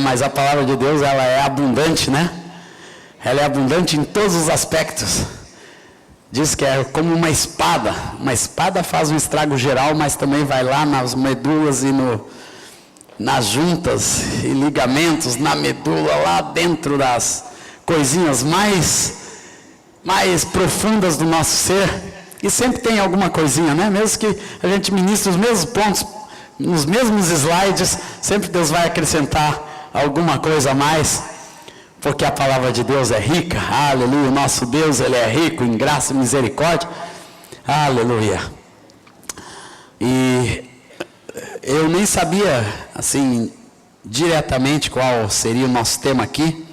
Mas a palavra de Deus, ela é abundante, né? Ela é abundante em todos os aspectos. Diz que é como uma espada. Uma espada faz um estrago geral, mas também vai lá nas medulas e nas juntas e ligamentos, na medula, lá dentro das coisinhas mais profundas do nosso ser. E sempre tem alguma coisinha, né? Mesmo que a gente ministre os mesmos pontos, nos mesmos slides, sempre Deus vai acrescentar alguma coisa a mais, porque a palavra de Deus é rica. Aleluia. O nosso Deus, Ele é rico em graça e misericórdia. Aleluia. E eu nem sabia, assim, diretamente qual seria o nosso tema aqui,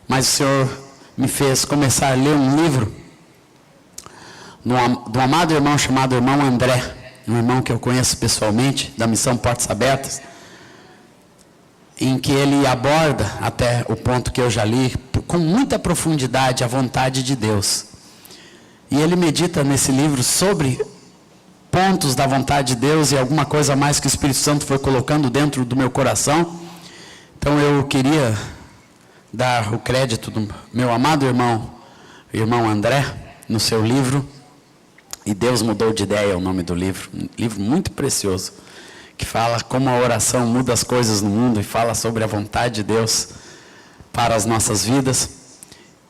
mas o Senhor me fez começar a ler um livro do amado irmão chamado irmão André, um irmão que eu conheço pessoalmente, da Missão Portas Abertas, em que ele aborda, até o ponto que eu já li, com muita profundidade, a vontade de Deus. E ele medita nesse livro sobre pontos da vontade de Deus e alguma coisa a mais que o Espírito Santo foi colocando dentro do meu coração. Então eu queria dar o crédito do meu amado irmão André, no seu livro, E Deus Mudou de Ideia, é o nome do livro. Um livro muito precioso, que fala como a oração muda as coisas no mundo e fala sobre a vontade de Deus para as nossas vidas.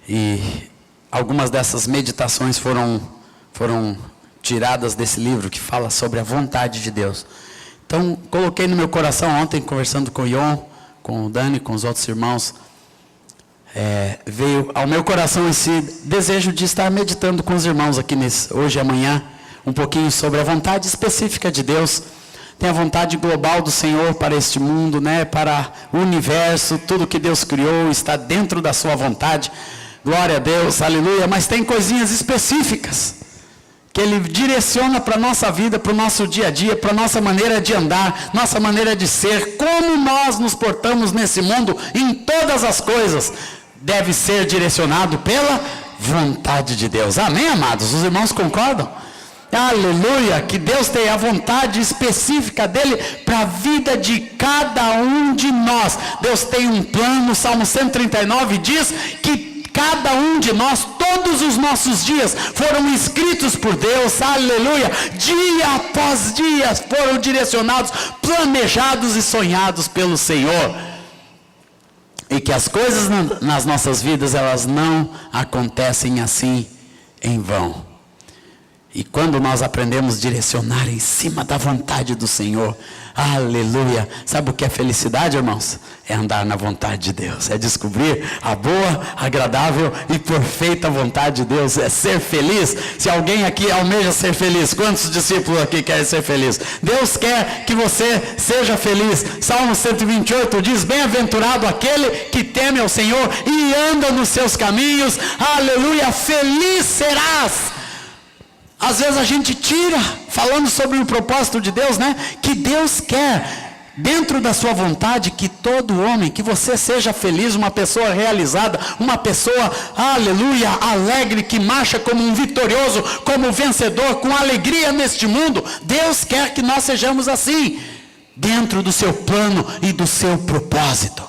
E algumas dessas meditações foram tiradas desse livro que fala sobre a vontade de Deus. Então, coloquei no meu coração ontem, conversando com o Ion, com o Dani, com os outros irmãos, veio ao meu coração esse desejo de estar meditando com os irmãos aqui hoje e amanhã, um pouquinho sobre a vontade específica de Deus. Tem a vontade global do Senhor para este mundo, né? Para o universo, tudo que Deus criou está dentro da sua vontade. Glória a Deus, aleluia. Mas tem coisinhas específicas que Ele direciona para a nossa vida, para o nosso dia a dia, para a nossa maneira de andar, nossa maneira de ser, como nós nos portamos nesse mundo, em todas as coisas, deve ser direcionado pela vontade de Deus. Amém, amados? Os irmãos concordam? Aleluia, que Deus tem a vontade específica dele para a vida de cada um de nós. Deus tem um plano. Salmo 139 diz que cada um de nós, todos os nossos dias foram escritos por Deus. Aleluia, dia após dia foram direcionados, planejados e sonhados pelo Senhor. E que as coisas nas nossas vidas, elas não acontecem assim em vão. E quando nós aprendemos a direcionar em cima da vontade do Senhor, aleluia, sabe o que é felicidade, irmãos? É andar na vontade de Deus, é descobrir a boa, agradável e perfeita vontade de Deus, é ser feliz. Se alguém aqui almeja ser feliz, quantos discípulos aqui querem ser felizes? Deus quer que você seja feliz. Salmo 128 diz: bem-aventurado aquele que teme ao Senhor e anda nos seus caminhos, aleluia, feliz serás. Às vezes a gente tira, falando sobre o propósito de Deus, né? Que Deus quer, dentro da sua vontade, que todo homem, que você seja feliz, uma pessoa realizada, uma pessoa, aleluia, alegre, que marcha como um vitorioso, como um vencedor, com alegria neste mundo. Deus quer que nós sejamos assim, dentro do seu plano e do seu propósito.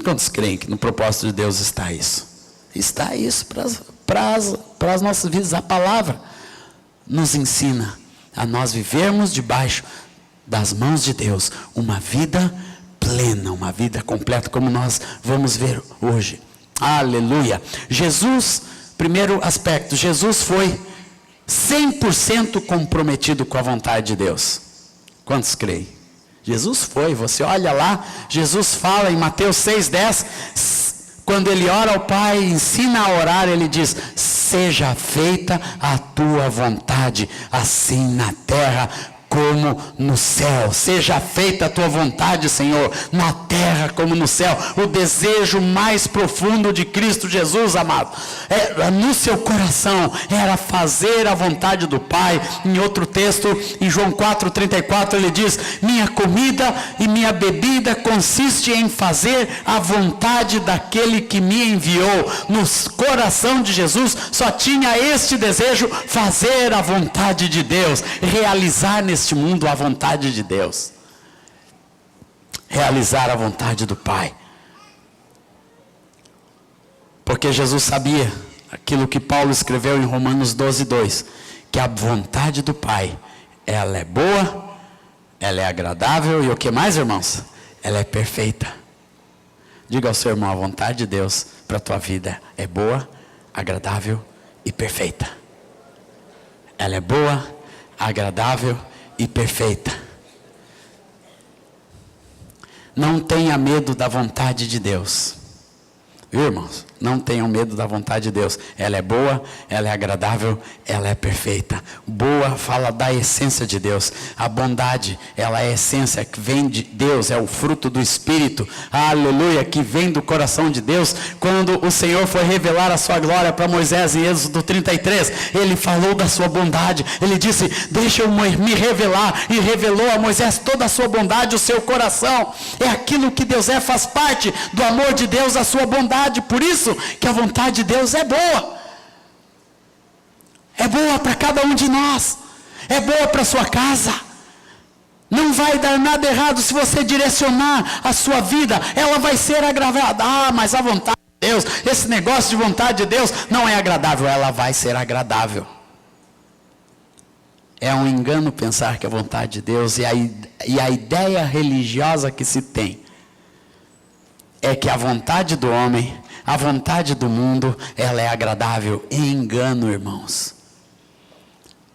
Quantos creem que no propósito de Deus está isso? Está isso para as nossas vidas. A palavra nos ensina a nós vivermos debaixo das mãos de Deus uma vida plena, uma vida completa, como nós vamos ver hoje. Aleluia. Jesus, primeiro aspecto, Jesus foi 100% comprometido com a vontade de Deus. Quantos creem? Jesus foi. Você olha lá, Jesus fala em Mateus 6,10, quando ele ora ao Pai, ensina a orar, ele diz: seja feita a tua vontade, assim na terra como no céu. Seja feita a tua vontade, Senhor, na terra como no céu. O desejo mais profundo de Cristo Jesus, amado, no seu coração, era fazer a vontade do Pai. Em outro texto, em João 4,34, ele diz: minha comida e minha bebida consiste em fazer a vontade daquele que me enviou. No coração de Jesus só tinha este desejo: fazer a vontade de Deus, realizar neste mundo a vontade de Deus. realizar a vontade do Pai. Porque Jesus sabia aquilo que Paulo escreveu em Romanos 12:2, que a vontade do Pai, ela é boa, ela é agradável e o que mais, irmãos? Ela é perfeita. Diga ao seu irmão, a vontade de Deus para a tua vida é boa, agradável e perfeita. Ela é boa, agradável e perfeita. Não tenha medo da vontade de Deus. Viu, irmãos? Não tenham medo da vontade de Deus. Ela é boa, ela é agradável, ela é perfeita. Boa fala da essência de Deus. A bondade, ela é a essência que vem de Deus, é o fruto do Espírito. Aleluia, que vem do coração de Deus. Quando o Senhor foi revelar a sua glória para Moisés em Êxodo 33, ele falou da sua bondade. Ele disse, deixa eu me revelar. E revelou a Moisés toda a sua bondade, o seu coração. É aquilo que Deus é, faz parte do amor de Deus, a sua bondade. Por isso que a vontade de Deus é boa. É boa para cada um de nós. É boa para a sua casa. Não vai dar nada errado se você direcionar a sua vida. Ela vai ser agradável. Ah, mas a vontade de Deus, esse negócio de vontade de Deus não é agradável. Ela vai ser agradável. É um engano pensar que a vontade de Deus e a ideia religiosa que se tem é que a vontade do homem, a vontade do mundo, ela é agradável. Engano, irmãos.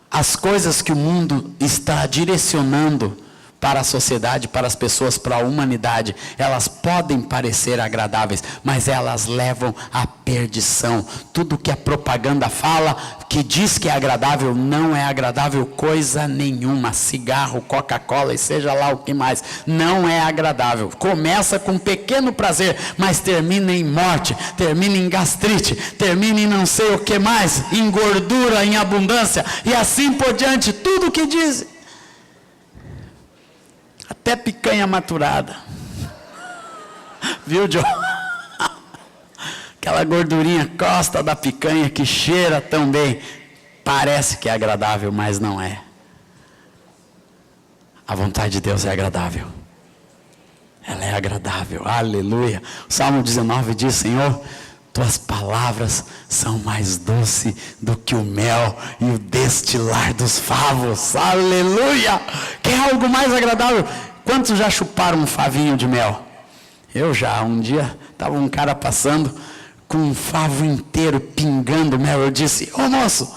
As coisas que o mundo está direcionando para a sociedade, para as pessoas, para a humanidade, elas podem parecer agradáveis, mas elas levam à perdição. Tudo que a propaganda fala, que diz que é agradável, não é agradável coisa nenhuma. Cigarro, Coca-Cola e seja lá o que mais, não é agradável. Começa com um pequeno prazer, mas termina em morte, termina em gastrite, termina em não sei o que mais, em gordura, em abundância, e assim por diante, tudo que diz. Até picanha maturada. Viu, John? Aquela gordurinha costa da picanha que cheira tão bem. Parece que é agradável, mas não é. A vontade de Deus é agradável. Ela é agradável. Aleluia. O Salmo 19 diz, Senhor, tuas palavras são mais doces do que o mel e o destilar dos favos. Aleluia! Quer algo mais agradável? Quantos já chuparam um favinho de mel? Eu já. Um dia estava um cara passando com um favo inteiro pingando mel. Eu disse, ô moço,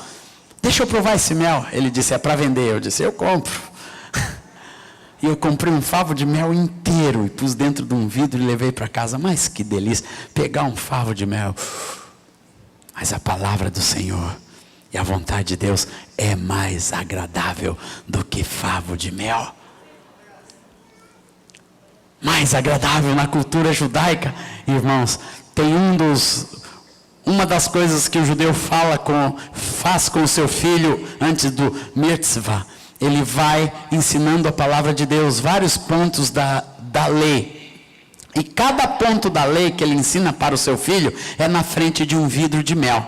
deixa eu provar esse mel. Ele disse, é para vender. Eu disse, eu compro. E eu comprei um favo de mel inteiro e pus dentro de um vidro e levei para casa. Mas que delícia, pegar um favo de mel. Mas a palavra do Senhor e a vontade de Deus é mais agradável do que favo de mel. Mais agradável na cultura judaica, irmãos, tem uma das coisas que o judeu faz com o seu filho antes do mitzvah. Ele vai ensinando a palavra de Deus, vários pontos da lei. E cada ponto da lei que ele ensina para o seu filho é na frente de um vidro de mel.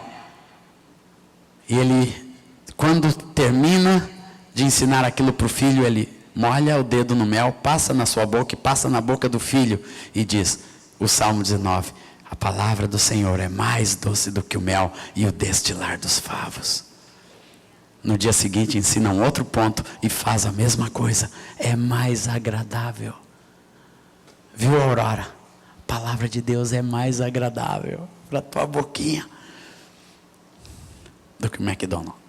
E ele, quando termina de ensinar aquilo para o filho, ele molha o dedo no mel, passa na sua boca e passa na boca do filho. E diz, o Salmo 19, a palavra do Senhor é mais doce do que o mel e o destilar dos favos. No dia seguinte ensina um outro ponto e faz a mesma coisa. É mais agradável. Viu, Aurora? A palavra de Deus é mais agradável para a tua boquinha do que o McDonald's.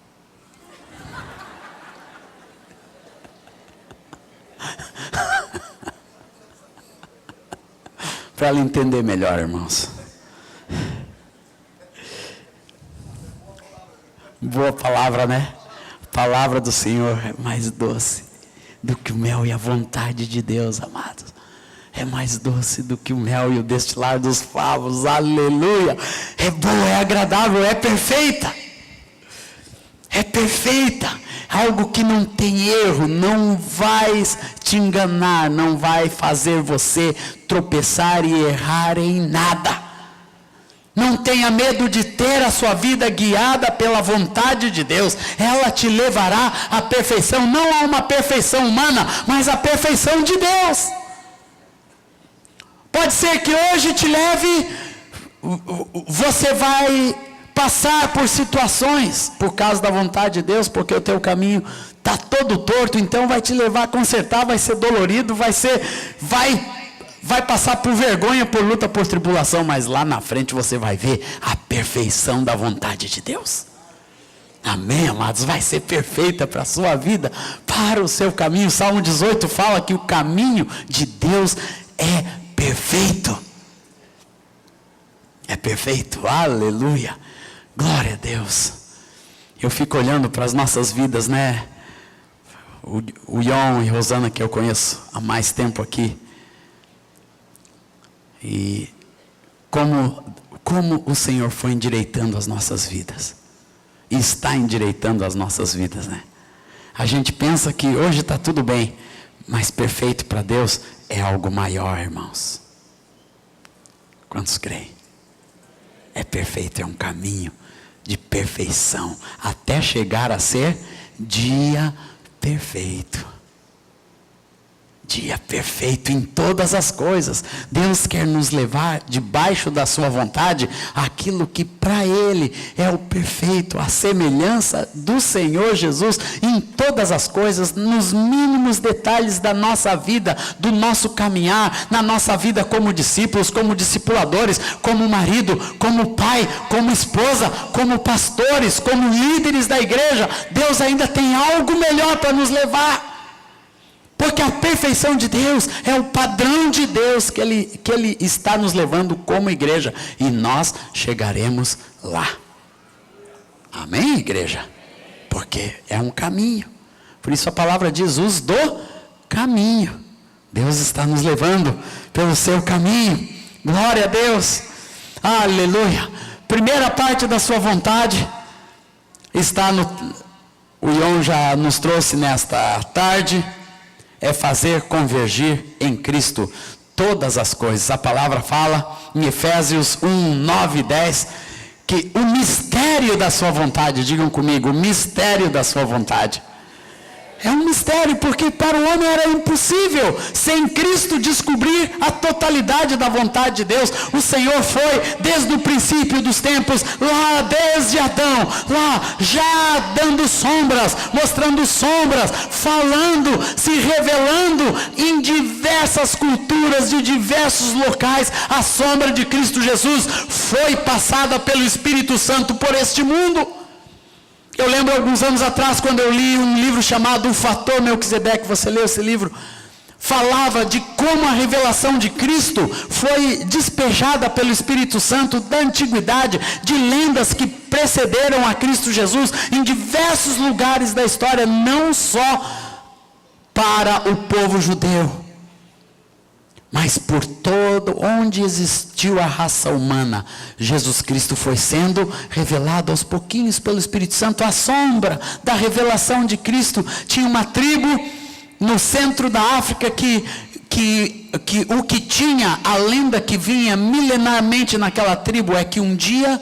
Para ela entender melhor, irmãos. Boa palavra, né? A palavra do Senhor é mais doce do que o mel e a vontade de Deus, amados. É mais doce do que o mel e o destilar dos favos. Aleluia! É boa, é agradável, é perfeita. É perfeita. Algo que não tem erro, não vai te enganar, não vai fazer você tropeçar e errar em nada. Não tenha medo de ter a sua vida guiada pela vontade de Deus. Ela te levará à perfeição, não a uma perfeição humana, mas à perfeição de Deus. Pode ser que hoje te leve, você vai passar por situações por causa da vontade de Deus, porque o teu caminho está todo torto, então vai te levar a consertar, vai ser dolorido, vai passar por vergonha, por luta, por tribulação, mas lá na frente você vai ver a perfeição da vontade de Deus. Amém, amados? Vai ser perfeita para a sua vida, para o seu caminho. Salmo 18 fala que o caminho de Deus é perfeito. É perfeito, aleluia, glória a Deus. Eu fico olhando para as nossas vidas, né? O Ion e Rosana, que eu conheço há mais tempo aqui. E como o Senhor foi endireitando as nossas vidas. E está endireitando as nossas vidas, né? A gente pensa que hoje está tudo bem, mas perfeito para Deus é algo maior, irmãos. Quantos creem? É perfeito, é um caminho de perfeição, até chegar a ser dia perfeito. Dia perfeito em todas as coisas. Deus quer nos levar debaixo da sua vontade, aquilo que para Ele é o perfeito, a semelhança do Senhor Jesus em todas as coisas, nos mínimos detalhes da nossa vida, do nosso caminhar, na nossa vida como discípulos, como discipuladores, como marido, como pai, como esposa, como pastores, como líderes da igreja. Deus ainda tem algo melhor para nos levar. Porque a perfeição de Deus é o padrão de Deus que Ele está nos levando como igreja. E nós chegaremos lá. Amém, igreja? Porque é um caminho. Por isso a palavra diz, os do caminho. Deus está nos levando pelo seu caminho. Glória a Deus. Aleluia. Primeira parte da sua vontade está o Ion já nos trouxe nesta tarde. É fazer convergir em Cristo todas as coisas. A palavra fala em Efésios 1, 9 e 10, que o mistério da sua vontade, digam comigo, o mistério da sua vontade. É um mistério, porque para o homem era impossível, sem Cristo, descobrir a totalidade da vontade de Deus. O Senhor foi, desde o princípio dos tempos, lá desde Adão, lá já dando sombras, mostrando sombras, falando, se revelando em diversas culturas, de diversos locais. A sombra de Cristo Jesus foi passada pelo Espírito Santo por este mundo. Eu lembro alguns anos atrás, quando eu li um livro chamado O Fator Melquisedeque, você leu esse livro? Falava de como a revelação de Cristo foi despejada pelo Espírito Santo da antiguidade, de lendas que precederam a Cristo Jesus em diversos lugares da história, não só para o povo judeu, mas por todo onde existiu a raça humana, Jesus Cristo foi sendo revelado aos pouquinhos pelo Espírito Santo. A sombra da revelação de Cristo tinha uma tribo no centro da África que o que tinha, a lenda que vinha milenarmente naquela tribo é que um dia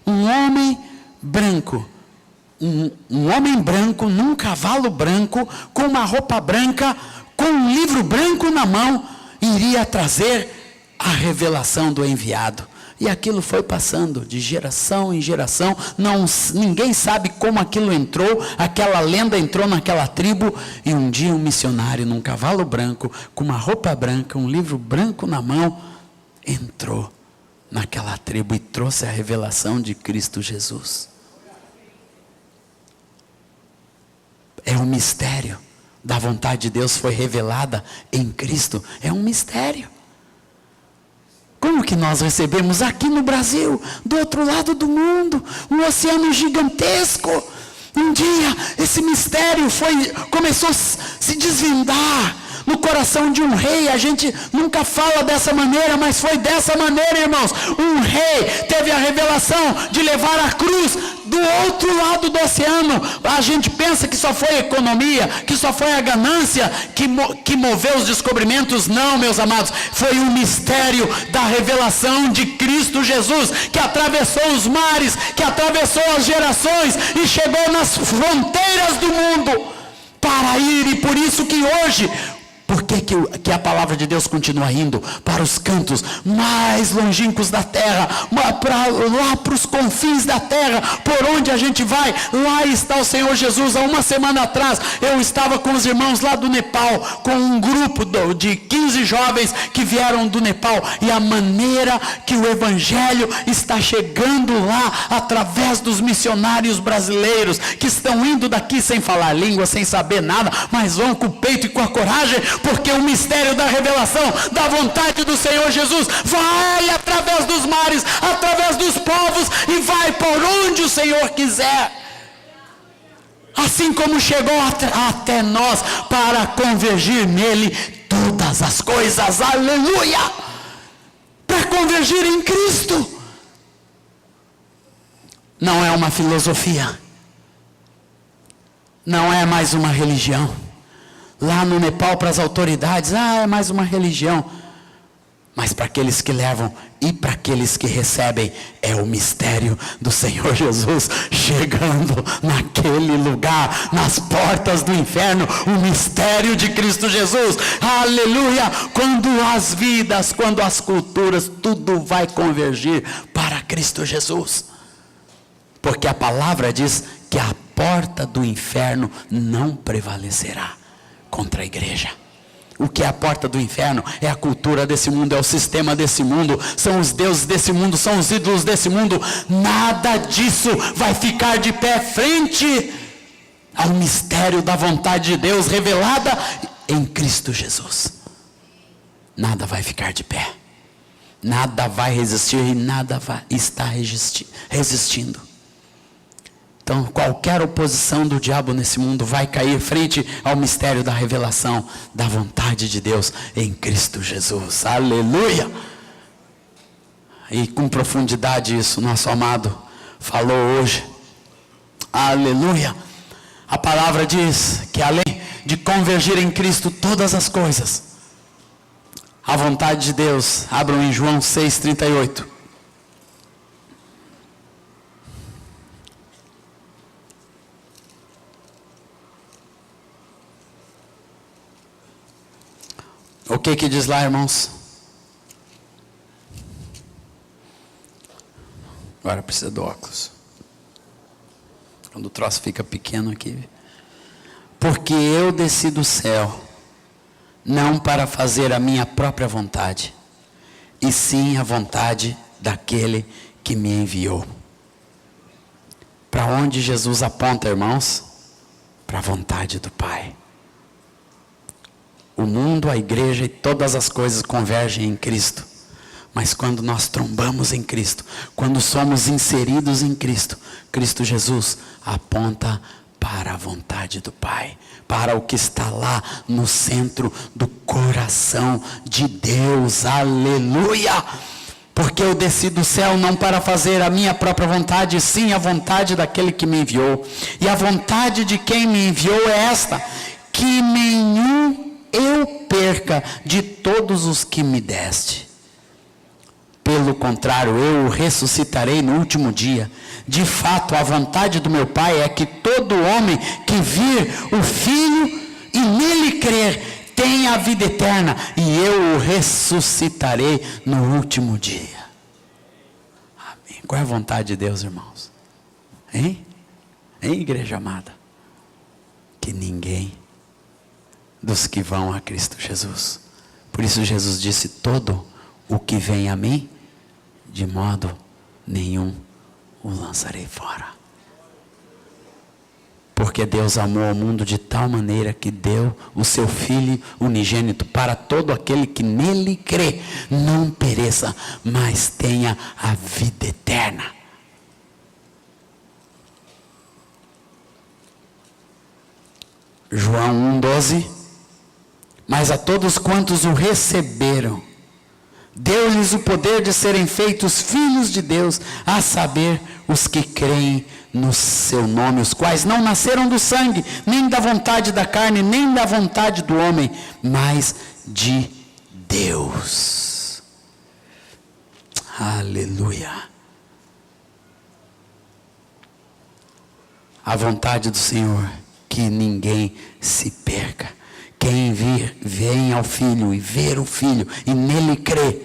um homem branco, um homem branco num cavalo branco, com uma roupa branca, com um livro branco na mão, iria trazer a revelação do enviado. E aquilo foi passando de geração em geração. Ninguém sabe como aquilo entrou. Aquela lenda entrou naquela tribo. E um dia um missionário num cavalo branco, com uma roupa branca, um livro branco na mão, entrou naquela tribo e trouxe a revelação de Cristo Jesus. É um mistério da vontade de Deus, foi revelada em Cristo. É um mistério. Como que nós recebemos aqui no Brasil, do outro lado do mundo, um oceano gigantesco? Um dia esse mistério começou a se desvendar no coração de um rei. A gente nunca fala dessa maneira, mas foi dessa maneira, irmãos. Um rei teve a revelação de levar a cruz do outro lado do oceano. A gente pensa que só foi a economia, que só foi a ganância que moveu os descobrimentos. Não, meus amados, foi um mistério da revelação de Cristo Jesus, que atravessou os mares, que atravessou as gerações e chegou nas fronteiras do mundo para ir. E por isso que hoje Por que a palavra de Deus continua indo para os cantos mais longínquos da terra, lá para os confins da terra, por onde a gente vai? Lá está o Senhor Jesus. Há uma semana atrás, eu estava com os irmãos lá do Nepal, com um grupo de 15 jovens que vieram do Nepal, e a maneira que o Evangelho está chegando lá, através dos missionários brasileiros, que estão indo daqui sem falar língua, sem saber nada, mas vão com o peito e com a coragem, porque o mistério da revelação, da vontade do Senhor Jesus, vai através dos mares, através dos povos, e vai por onde o Senhor quiser. Assim como chegou até nós, para convergir nele todas as coisas, aleluia, para convergir em Cristo. Não é uma filosofia, não é mais uma religião. Lá no Nepal, para as autoridades, é mais uma religião. Mas para aqueles que levam e para aqueles que recebem, é o mistério do Senhor Jesus chegando naquele lugar, nas portas do inferno, o mistério de Cristo Jesus, aleluia. Quando as vidas, quando as culturas, tudo vai convergir para Cristo Jesus, porque a palavra diz que a porta do inferno não prevalecerá contra a igreja. O que é a porta do inferno? É a cultura desse mundo, é o sistema desse mundo, são os deuses desse mundo, são os ídolos desse mundo. Nada disso vai ficar de pé frente ao mistério da vontade de Deus revelada em Cristo Jesus. Nada vai ficar de pé, nada vai resistir e nada vai estar resistindo. Então, qualquer oposição do diabo nesse mundo vai cair frente ao mistério da revelação da vontade de Deus em Cristo Jesus. Aleluia! E com profundidade isso, nosso amado falou hoje. Aleluia! A palavra diz que além de convergir em Cristo todas as coisas, a vontade de Deus, abram em João 6,38. O que diz lá, irmãos? Agora precisa do óculos. Quando o troço fica pequeno aqui. Porque eu desci do céu, não para fazer a minha própria vontade, e sim a vontade daquele que me enviou. Para onde Jesus aponta, irmãos? Para a vontade do Pai. O mundo, a igreja e todas as coisas convergem em Cristo. Mas quando nós trombamos em Cristo, quando somos inseridos em Cristo, Cristo Jesus aponta para a vontade do Pai, para o que está lá no centro do coração de Deus. Aleluia! Porque eu desci do céu não para fazer a minha própria vontade, sim a vontade daquele que me enviou. E a vontade de quem me enviou é esta: que nenhum eu perca de todos os que me deste. Pelo contrário, eu o ressuscitarei no último dia. De fato, a vontade do meu Pai é que todo homem que vir o Filho e nele crer, tenha a vida eterna, e eu o ressuscitarei no último dia. Amém. Qual é a vontade de Deus, irmãos? Hein, igreja amada? Que ninguém dos que vão a Cristo Jesus. Por isso Jesus disse: todo o que vem a mim, de modo nenhum o lançarei fora. Porque Deus amou o mundo de tal maneira que deu o seu Filho unigênito para todo aquele que nele crê, não pereça, mas tenha a vida eterna. João 1,12. Mas a todos quantos o receberam, deu-lhes o poder de serem feitos filhos de Deus, a saber, os que creem no seu nome, os quais não nasceram do sangue, nem da vontade da carne, nem da vontade do homem, mas de Deus. Aleluia. A vontade do Senhor, que ninguém se perca, quem vem ao Filho e ver o Filho e nele crê,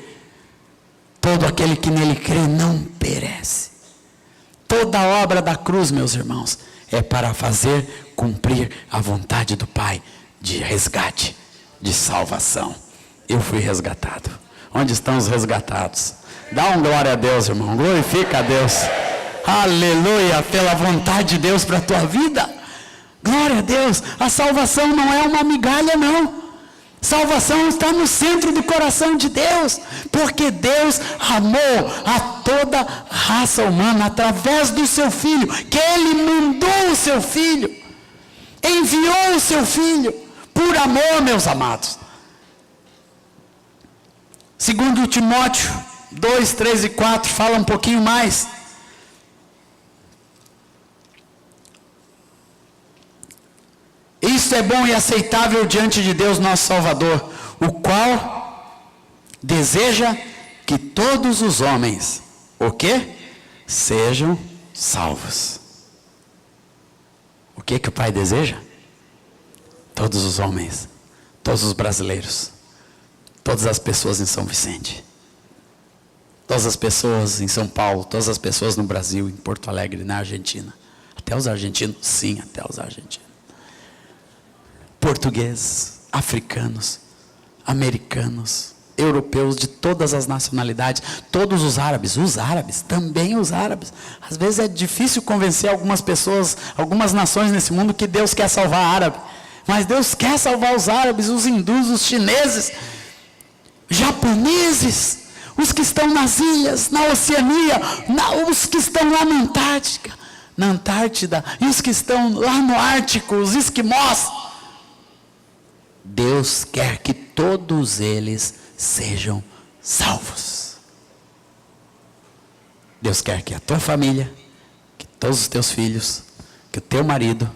todo aquele que nele crê não perece. Toda a obra da cruz, meus irmãos, é para fazer cumprir a vontade do Pai de resgate, de salvação. Eu fui resgatado. Onde estão os resgatados? Dá um glória a Deus, irmão. Glorifica a Deus. Aleluia, pela vontade de Deus para a tua vida. Glória a Deus. A salvação não é uma migalha, não. Salvação está no centro do coração de Deus, porque Deus amou a toda raça humana através do seu Filho, que Ele mandou o seu Filho, enviou o seu Filho, por amor, meus amados. Segundo Timóteo 2, 3 e 4, fala um pouquinho mais. Isso é bom e aceitável diante de Deus nosso Salvador, o qual deseja que todos os homens, o quê? Sejam salvos. O que o Pai deseja? Todos os homens, todos os brasileiros, todas as pessoas em São Vicente, todas as pessoas em São Paulo, todas as pessoas no Brasil, em Porto Alegre, na Argentina. Até os argentinos, sim, até os argentinos. Portugueses, africanos, americanos, europeus, de todas as nacionalidades, todos os árabes, também os árabes. Às vezes é difícil convencer algumas pessoas, algumas nações nesse mundo que Deus quer salvar árabe. Mas Deus quer salvar os árabes, os hindus, os chineses, japoneses, os que estão nas ilhas, na Oceania, os que estão lá na Antártida, e os que estão lá no Ártico, os esquimós. Deus quer que todos eles sejam salvos. Deus quer que a tua família, que todos os teus filhos, que o teu marido,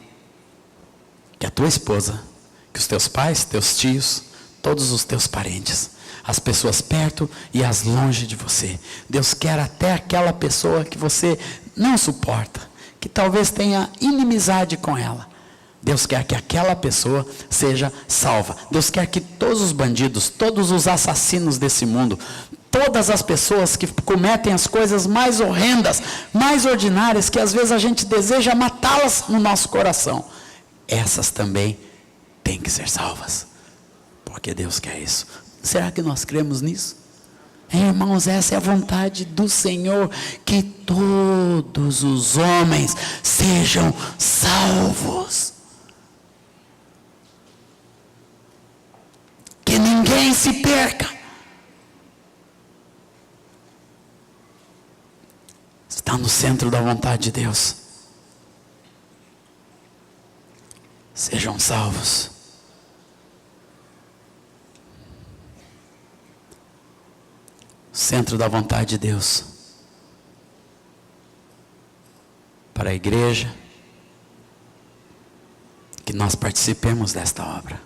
que a tua esposa, que os teus pais, teus tios, todos os teus parentes, as pessoas perto e as longe de você. Deus quer até aquela pessoa que você não suporta, que talvez tenha inimizade com ela. Deus quer que aquela pessoa seja salva. Deus quer que todos os bandidos, todos os assassinos desse mundo, todas as pessoas que cometem as coisas mais horrendas, mais ordinárias, que às vezes a gente deseja matá-las no nosso coração, essas também têm que ser salvas, porque Deus quer isso. Será que nós cremos nisso? Irmãos, essa é a vontade do Senhor, que todos os homens sejam salvos. Que ninguém se perca. Está no centro da vontade de Deus. Sejam salvos. Centro da vontade de Deus. Para a igreja, que nós participemos desta obra.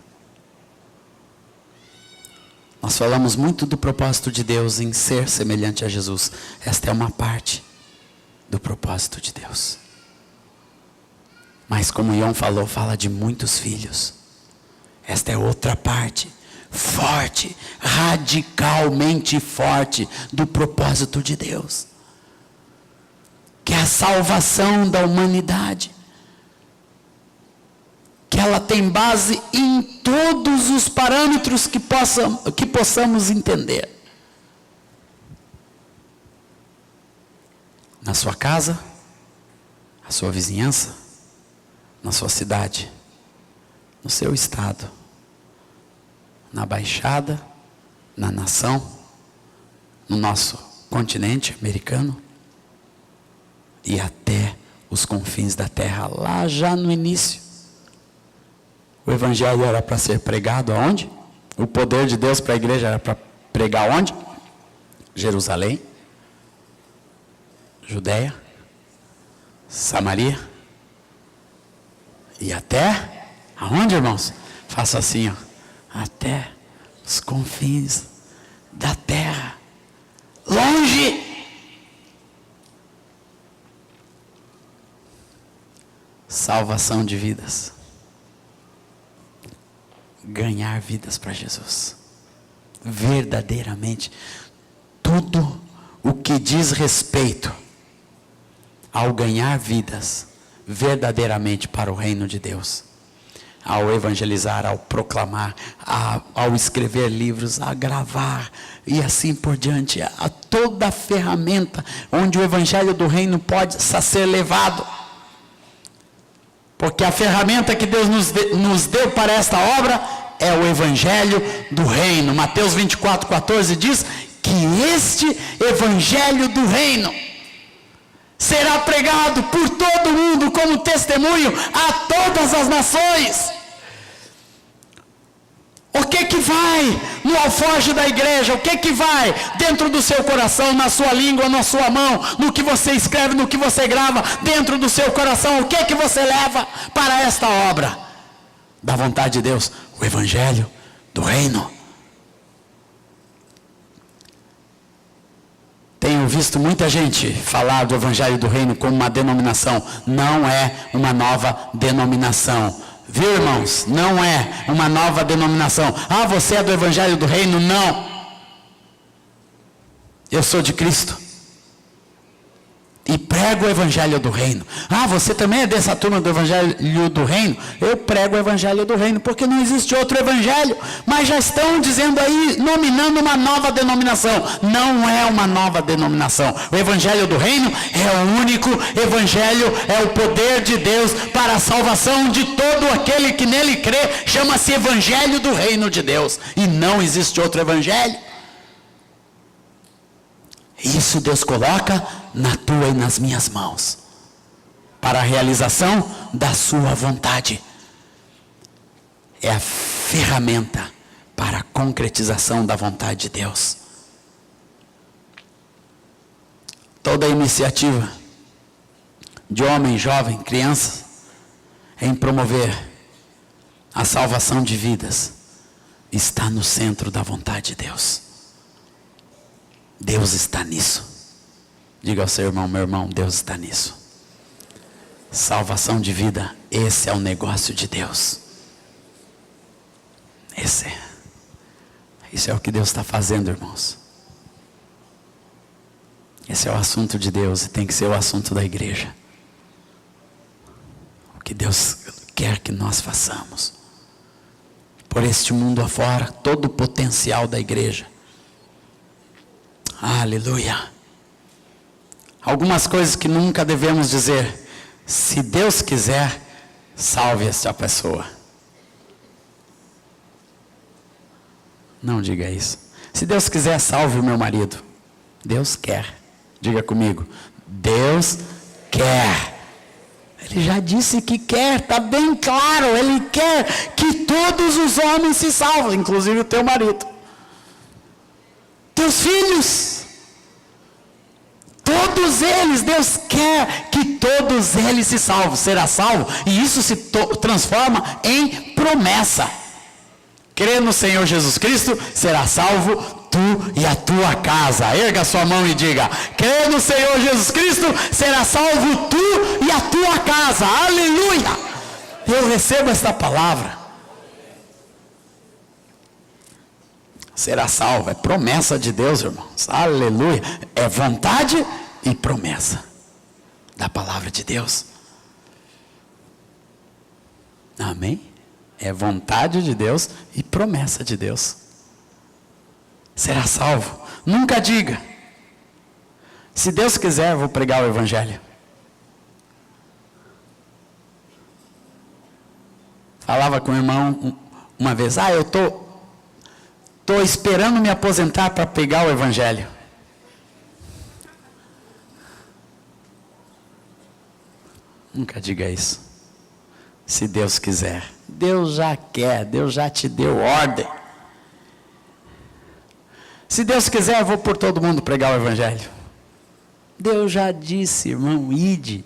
Nós falamos muito do propósito de Deus em ser semelhante a Jesus. Esta é uma parte do propósito de Deus. Mas como Ion falou, fala de muitos filhos. Esta é outra parte forte, radicalmente forte do propósito de Deus. Que é a salvação da humanidade. Que ela tem base em todos os parâmetros que possamos entender. Na sua casa, na sua vizinhança, na sua cidade, no seu estado, na Baixada, na nação, no nosso continente americano e até os confins da terra, lá já no início. O evangelho era para ser pregado aonde? O poder de Deus para a igreja era para pregar onde? Jerusalém, Judeia, Samaria e até aonde, irmãos? Faça assim, ó, até os confins da terra, longe. Salvação de vidas. ganhar vidas para Jesus. Verdadeiramente, tudo o que diz respeito ao ganhar vidas verdadeiramente para o reino de Deus, ao evangelizar, ao proclamar, ao escrever livros, a gravar e assim por diante, a toda a ferramenta onde o evangelho do reino pode ser levado, porque a ferramenta que Deus nos deu para esta obra é o evangelho do reino. Mateus 24:14 diz que este evangelho do reino será pregado por todo mundo como testemunho a todas as nações. O que vai no alforje da igreja? O que vai dentro do seu coração, na sua língua, na sua mão, no que você escreve, no que você grava, dentro do seu coração? O que você leva para esta obra da vontade de Deus? O evangelho do reino. Tenho visto muita gente falar do evangelho do reino como uma denominação. Não é uma nova denominação. Viu, irmãos? Não é uma nova denominação. Ah, você é do evangelho do reino? Não. Eu sou de Cristo e prego o evangelho do reino. Ah, você também é dessa turma do evangelho do reino? Eu prego o evangelho do reino, porque não existe outro evangelho. Mas já estão dizendo aí, nominando uma nova denominação. Não é uma nova denominação. O evangelho do reino é o único evangelho, é o poder de Deus para a salvação de todo aquele que nele crê. Chama-se evangelho do reino de Deus. E não existe outro evangelho. Isso Deus coloca na tua e nas minhas mãos, para a realização da sua vontade. É a ferramenta para a concretização da vontade de Deus. Toda a iniciativa de homem, jovem, criança, em promover a salvação de vidas, está no centro da vontade de Deus. Deus está nisso. Diga ao seu irmão, meu irmão, Deus está nisso. Salvação de vida, esse é o negócio de Deus. Isso é o que Deus está fazendo, irmãos. Esse é o assunto de Deus e tem que ser o assunto da igreja. O que Deus quer que nós façamos. Por este mundo afora, todo o potencial da igreja. Aleluia. Algumas coisas que nunca devemos dizer. Se Deus quiser, salve esta pessoa. Não diga isso. Se Deus quiser, salve o meu marido. Deus quer. Diga comigo. Deus quer. Ele já disse que quer, está bem claro. Ele quer que todos os homens se salvem, inclusive o teu marido. Teus filhos, todos eles, Deus quer que todos eles se salvem, será salvo, e isso se transforma em promessa. Crê no Senhor Jesus Cristo, será salvo tu e a tua casa. Erga sua mão e diga, crê no Senhor Jesus Cristo, será salvo tu e a tua casa. Aleluia. Eu recebo esta palavra. Será salvo, é promessa de Deus, irmãos. Aleluia. É vontade e promessa da palavra de Deus. Amém? É vontade de Deus e promessa de Deus. Será salvo. Nunca diga, se Deus quiser, eu vou pregar o evangelho. Falava com o irmão uma vez, eu estou esperando me aposentar para pegar o evangelho. Nunca diga isso. Se Deus quiser. Deus já quer, Deus já te deu ordem. Se Deus quiser, eu vou por todo mundo pregar o evangelho. Deus já disse, irmão, ide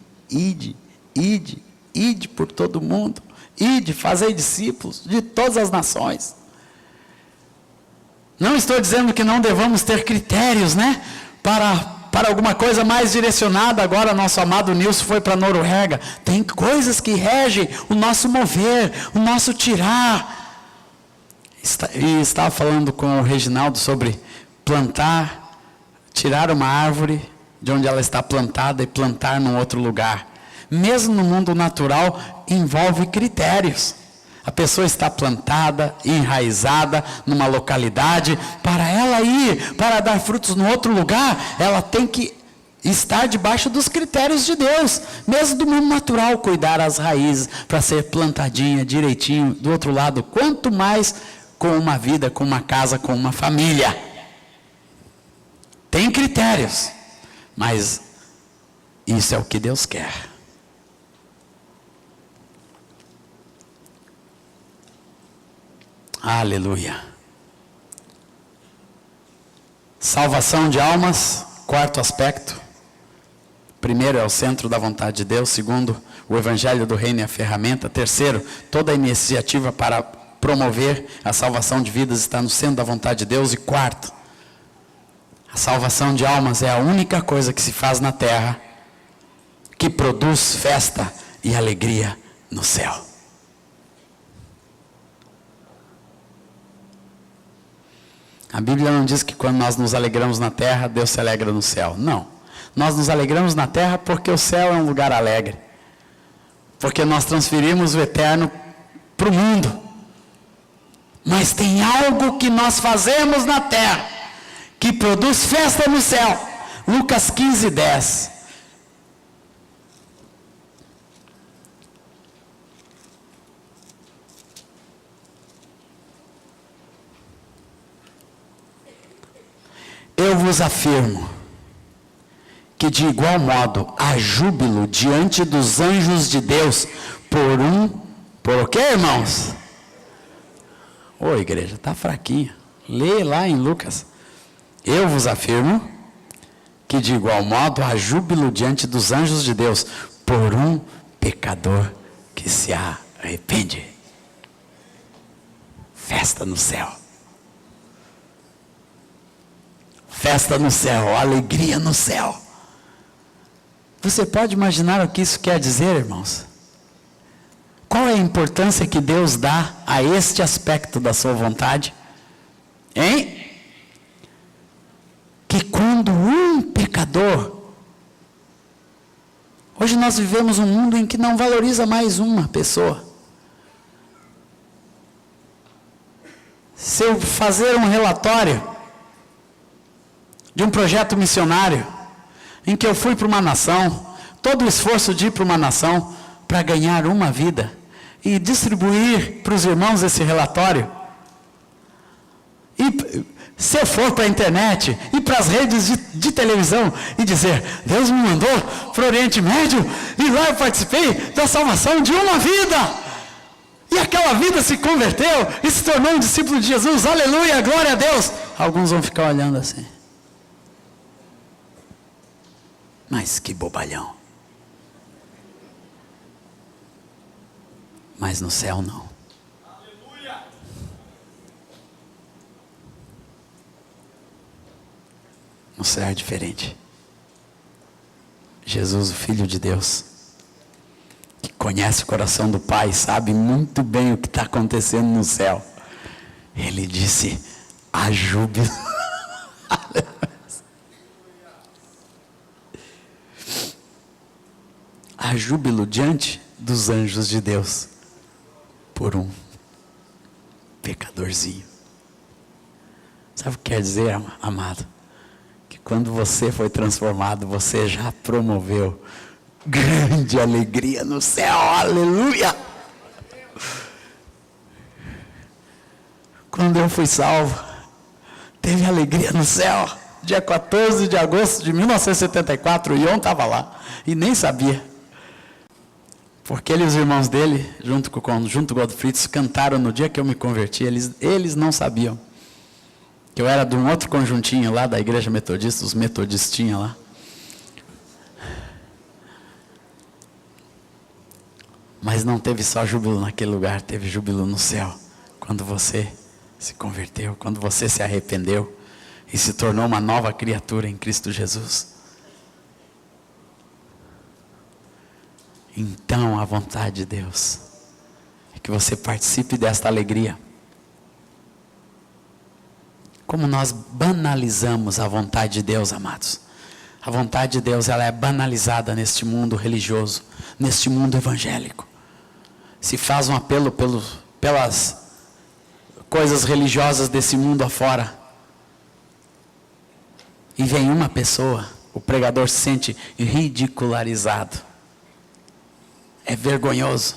por todo mundo. Ide, fazei discípulos de todas as nações. Não estou dizendo que não devamos ter critérios, né? Para alguma coisa mais direcionada. Agora nosso amado Nilson foi para a Noruega. Tem coisas que regem o nosso mover, o nosso tirar. E estava falando com o Reginaldo sobre plantar, tirar uma árvore de onde ela está plantada e plantar num outro lugar. Mesmo no mundo natural, envolve critérios. A pessoa está plantada, enraizada numa localidade. Para ela ir, para dar frutos no outro lugar, ela tem que estar debaixo dos critérios de Deus. Mesmo do mundo natural, cuidar as raízes para ser plantadinha direitinho do outro lado. Quanto mais com uma vida, com uma casa, com uma família. Tem critérios, mas isso é o que Deus quer. Aleluia. Salvação de almas, quarto aspecto. Primeiro é o centro da vontade de Deus. Segundo, o evangelho do reino é a ferramenta. Terceiro, toda a iniciativa para promover a salvação de vidas está no centro da vontade de Deus. E quarto, a salvação de almas é a única coisa que se faz na terra que produz festa e alegria no céu. A Bíblia não diz que quando nós nos alegramos na terra, Deus se alegra no céu. Não. Nós nos alegramos na terra porque o céu é um lugar alegre. Porque nós transferimos o eterno para o mundo. Mas tem algo que nós fazemos na terra que produz festa no céu. Lucas 15:10. Eu vos afirmo que de igual modo há júbilo diante dos anjos de Deus por o quê, irmãos? Ô igreja, está fraquinha. Lê lá em Lucas. Eu vos afirmo que de igual modo há júbilo diante dos anjos de Deus por um pecador que se arrepende. Festa no céu. Festa no céu, alegria no céu. Você pode imaginar o que isso quer dizer, irmãos? Qual é a importância que Deus dá a este aspecto da sua vontade? Hein? Que quando um pecador... Hoje nós vivemos um mundo em que não valoriza mais uma pessoa. Se eu fazer um relatório de um projeto missionário, em que eu fui para uma nação, todo o esforço de ir para uma nação, para ganhar uma vida, e distribuir para os irmãos esse relatório, e se eu for para a internet, e para as redes de televisão, e dizer, Deus me mandou para o Oriente Médio, e lá eu participei da salvação de uma vida, e aquela vida se converteu, e se tornou um discípulo de Jesus, aleluia, glória a Deus, alguns vão ficar olhando assim, mas que bobalhão. Mas no céu não. Aleluia. No céu é diferente. Jesus, o Filho de Deus, que conhece o coração do Pai, sabe muito bem o que está acontecendo no céu. Ele disse, há júbilo. Há júbilo diante dos anjos de Deus por um pecadorzinho. Sabe o que quer dizer, amado? Que quando você foi transformado, você já promoveu grande alegria no céu, aleluia! Quando eu fui salvo, teve alegria no céu. Dia 14 de agosto de 1974, o Ion estava lá e nem sabia. Porque ele e os irmãos dele, junto com o conjunto Godfrieds, cantaram no dia que eu me converti. Eles não sabiam que eu era de um outro conjuntinho lá da igreja metodista, os metodistinhos lá. Mas não teve só júbilo naquele lugar, teve júbilo no céu. Quando você se converteu, quando você se arrependeu e se tornou uma nova criatura em Cristo Jesus. Então a vontade de Deus é que você participe desta alegria. como nós banalizamos a vontade de Deus, amados. A vontade de Deus, ela é banalizada neste mundo religioso, neste mundo evangélico. Se faz um apelo pelas coisas religiosas desse mundo afora. E vem uma pessoa, o pregador se sente ridicularizado. É vergonhoso.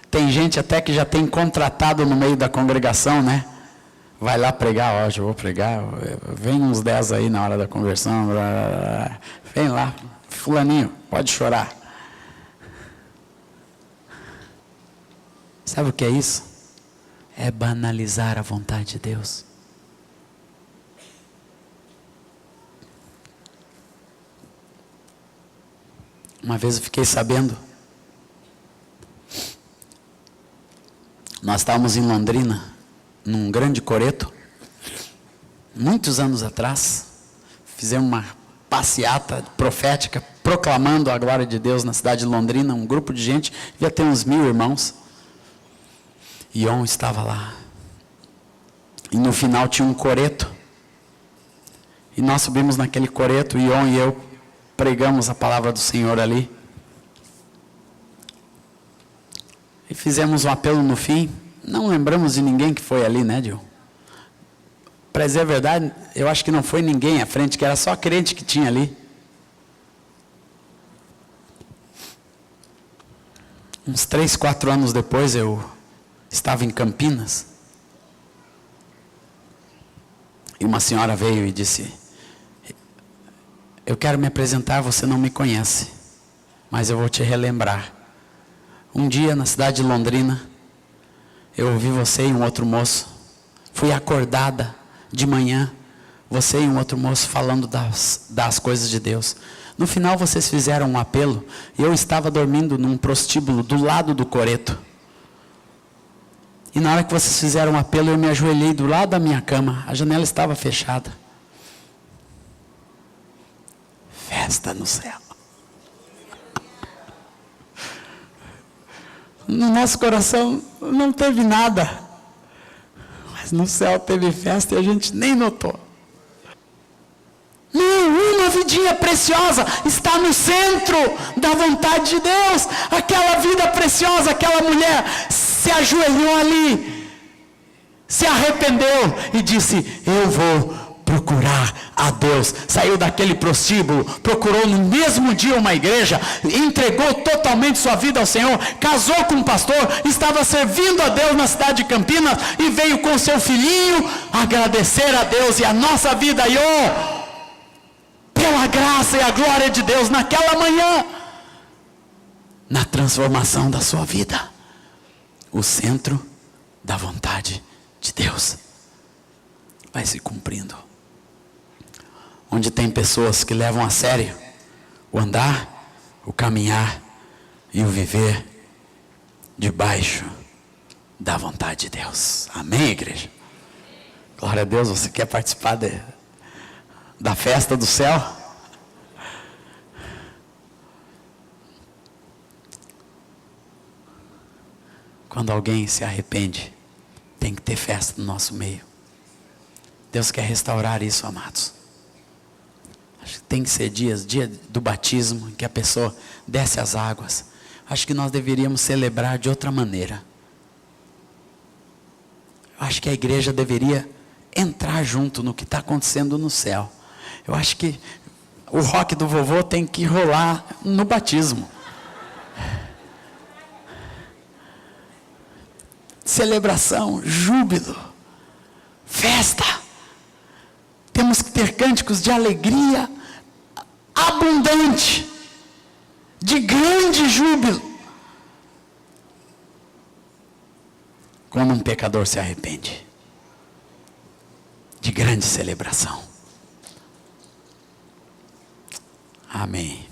Tem gente até que já tem contratado no meio da congregação, né? Vai lá pregar, hoje eu vou pregar, vem uns 10 aí na hora da conversão, vem lá, fulaninho, pode chorar. Sabe o que é isso? É banalizar a vontade de Deus. Uma vez eu fiquei sabendo, nós estávamos em Londrina, num grande coreto, muitos anos atrás, fizemos uma passeata profética, proclamando a glória de Deus na cidade de Londrina, um grupo de gente, devia ter uns 1000 irmãos, Ion estava lá, e no final tinha um coreto, e nós subimos naquele coreto, Ion e eu pregamos a palavra do Senhor ali, e fizemos um apelo no fim. Não lembramos de ninguém que foi ali, né, Dil? Para dizer a verdade, eu acho que não foi ninguém à frente, que era só crente que tinha ali. Uns 3, 4 anos depois, eu estava em Campinas. E uma senhora veio e disse: eu quero me apresentar, você não me conhece, mas eu vou te relembrar. Um dia, na cidade de Londrina, eu ouvi você e um outro moço, fui acordada de manhã, você e um outro moço falando das coisas de Deus. No final vocês fizeram um apelo, e eu estava dormindo num prostíbulo do lado do coreto. E na hora que vocês fizeram um apelo, eu me ajoelhei do lado da minha cama, a janela estava fechada. Festa no céu. No nosso coração não teve nada, mas no céu teve festa e a gente nem notou. Não, uma vidinha preciosa está no centro da vontade de Deus. Aquela vida preciosa, aquela mulher se ajoelhou ali, se arrependeu e disse: eu vou procurar a Deus. Saiu daquele prostíbulo, procurou no mesmo dia uma igreja, entregou totalmente sua vida ao Senhor, casou com um pastor, estava servindo a Deus na cidade de Campinas e veio com seu filhinho agradecer a Deus. E a nossa vida, pela graça e a glória de Deus, naquela manhã, na transformação da sua vida, o centro da vontade de Deus vai se cumprindo. Onde tem pessoas que levam a sério o andar, o caminhar e o viver debaixo da vontade de Deus. Amém, igreja? Glória a Deus. Você quer participar da festa do céu? Quando alguém se arrepende, tem que ter festa no nosso meio. Deus quer restaurar isso, amados. Acho que tem que ser dia do batismo, em que a pessoa desce as águas. Acho que nós deveríamos celebrar de outra maneira. Acho que a igreja deveria entrar junto no que está acontecendo no céu. Eu acho que o rock do vovô tem que rolar no batismo. Celebração, júbilo, festa. Temos que ter cânticos de alegria abundante, de grande júbilo, quando um pecador se arrepende, de grande celebração. Amém.